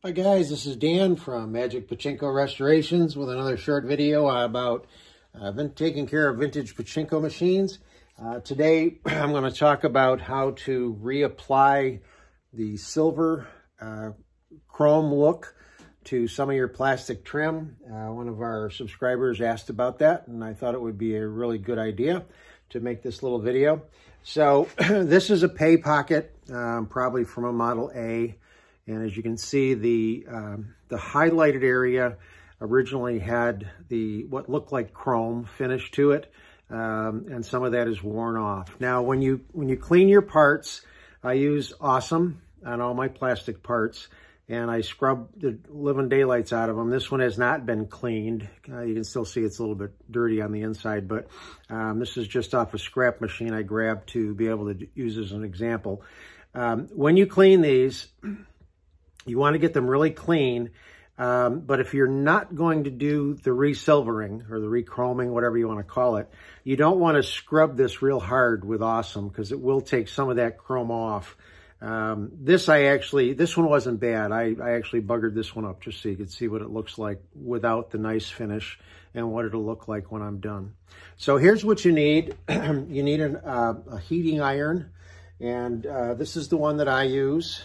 Hi guys, this is Dan from Magic Pachinko Restorations with another short video about taking care of vintage pachinko machines. Today I'm going to talk about how to reapply the silver chrome look to some of your plastic trim. One of our subscribers asked about that, and I thought it would be a really good idea to make this little video. So this is a pay pocket, probably from a Model A. And as you can see, the highlighted area originally had what looked like chrome finish to it, and some of that is worn off. Now, when you clean your parts, I use Awesome on all my plastic parts, and I scrub the living daylights out of them. This one has not been cleaned. You can still see it's a little bit dirty on the inside, but this is just off a scrap machine I grabbed to be able to use as an example. When you clean these, you want to get them really clean, but if you're not going to do the resilvering or the rechroming, whatever you want to call it, you don't want to scrub this real hard with Awesome because it will take some of that chrome off. This one wasn't bad. I actually buggered this one up just so you could see what it looks like without the nice finish and what it'll look like when I'm done. So here's what you need. You need a heating iron, and this is the one that I use.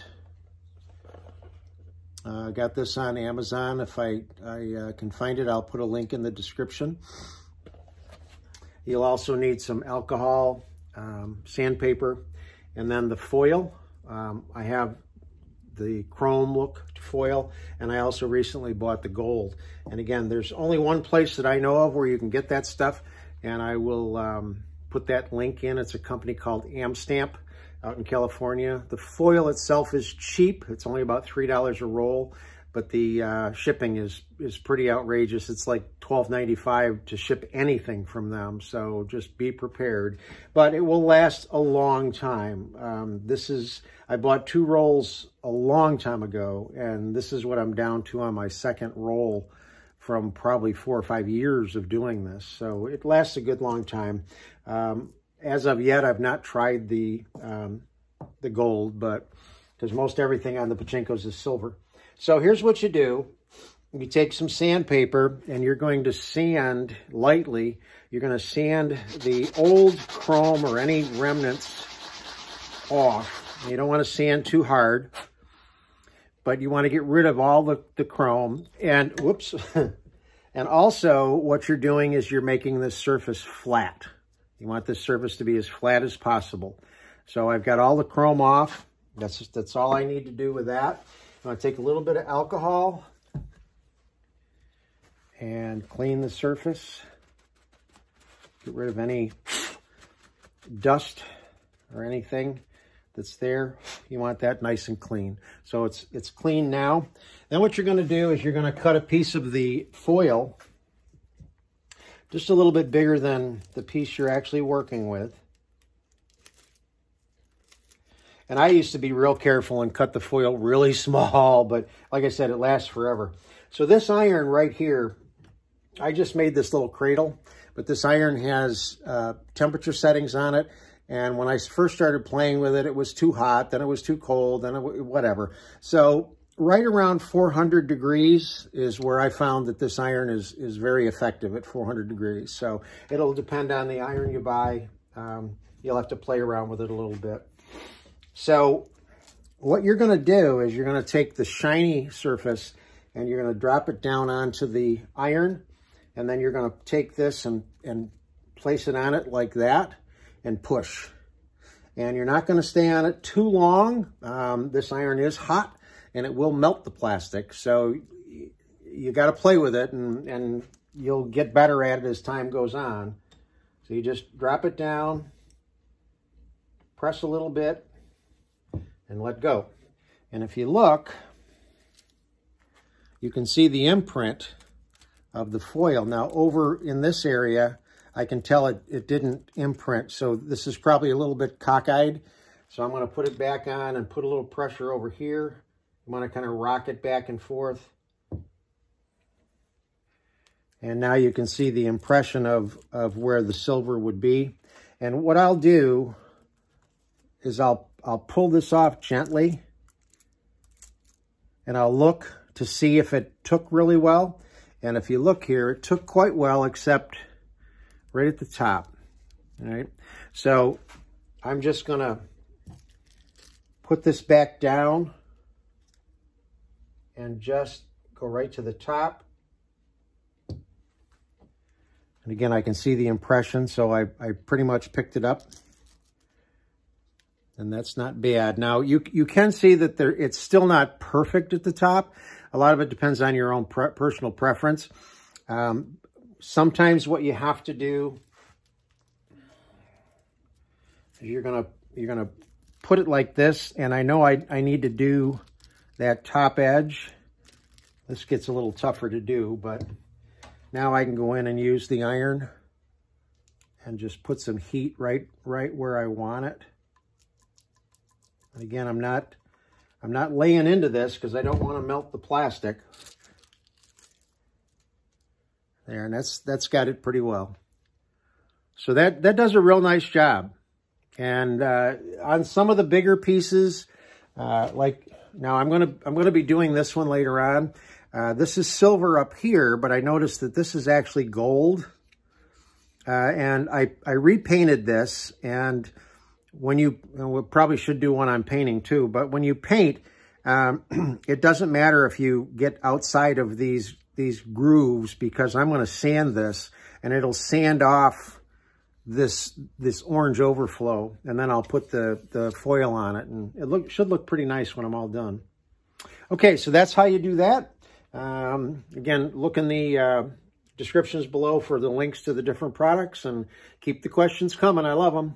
Got this on Amazon. If I can find it, I'll put a link in the description. You'll also need some alcohol, sandpaper, and then the foil. I have the chrome look foil, and I also recently bought the gold. And again, there's only one place that I know of where you can get that stuff, and I will put that link in. It's a company called Amstamp out in California. The foil itself is cheap. It's only about $3 a roll, but the shipping is pretty outrageous. It's like $12.95 to ship anything from them, so just be prepared. But it will last a long time. I bought 2 rolls a long time ago, and this is what I'm down to on my second roll from probably 4 or 5 years of doing this. So it lasts a good long time. As of yet, I've not tried the gold, but because most everything on the pachinkos is silver. So here's what you do. You take some sandpaper, and you're going to sand lightly. You're going to sand the old chrome or any remnants off. You don't want to sand too hard, but you want to get rid of all the chrome. And whoops. And also what you're doing is you're making this surface flat. You want this surface to be as flat as possible. So I've got all the chrome off. That's all I need to do with that. I'm going to take a little bit of alcohol and clean the surface. Get rid of any dust or anything that's there. You want that nice and clean. So it's clean now. Then what you're going to do is you're going to cut a piece of the foil just a little bit bigger than the piece you're actually working with. And I used to be real careful and cut the foil really small, but like I said, it lasts forever. So this iron right here, I just made this little cradle, but this iron has temperature settings on it. And when I first started playing with it, it was too hot, then it was too cold, then whatever. So right around 400 degrees is where I found that this iron is very effective at 400 degrees. So it'll depend on the iron you buy. You'll have to play around with it a little bit. So what you're going to do is you're going to take the shiny surface and you're going to drop it down onto the iron. And then you're going to take this and place it on it like that and push. And you're not going to stay on it too long. This iron is hot, and it will melt the plastic. So you got to play with it, and you'll get better at it as time goes on. So you just drop it down, press a little bit, and let go. And if you look, you can see the imprint of the foil. Now over in this area, I can tell it didn't imprint. So this is probably a little bit cockeyed. So I'm going to put it back on and put a little pressure over here. I'm going to kind of rock it back and forth. And now you can see the impression of where the silver would be. And what I'll do is I'll pull this off gently and I'll look to see if it took really well. And if you look here, it took quite well, except right at the top. All right. So I'm just going to put this back down and just go right to the top. And again, I can see the impression, so I pretty much picked it up. And that's not bad. Now, you can see that it's still not perfect at the top. A lot of it depends on your own personal preference. Sometimes what you have to do is you're gonna put it like this, and I know I need to do that top edge. This gets a little tougher to do, but now I can go in and use the iron and just put some heat right where I want it. And again, I'm not laying into this because I don't want to melt the plastic. There, and that's got it pretty well. So that does a real nice job. And on some of the bigger pieces, like now I'm gonna be doing this one later on. This is silver up here, but I noticed that this is actually gold. And I repainted this, and when we probably should do one on painting too, but when you paint, it doesn't matter if you get outside of these grooves, because I'm going to sand this, and it'll sand off this orange overflow, and then I'll put the foil on it, and it should look pretty nice when I'm all done. Okay, so that's how you do that. Again, look in the descriptions below for the links to the different products, and keep the questions coming. I love them.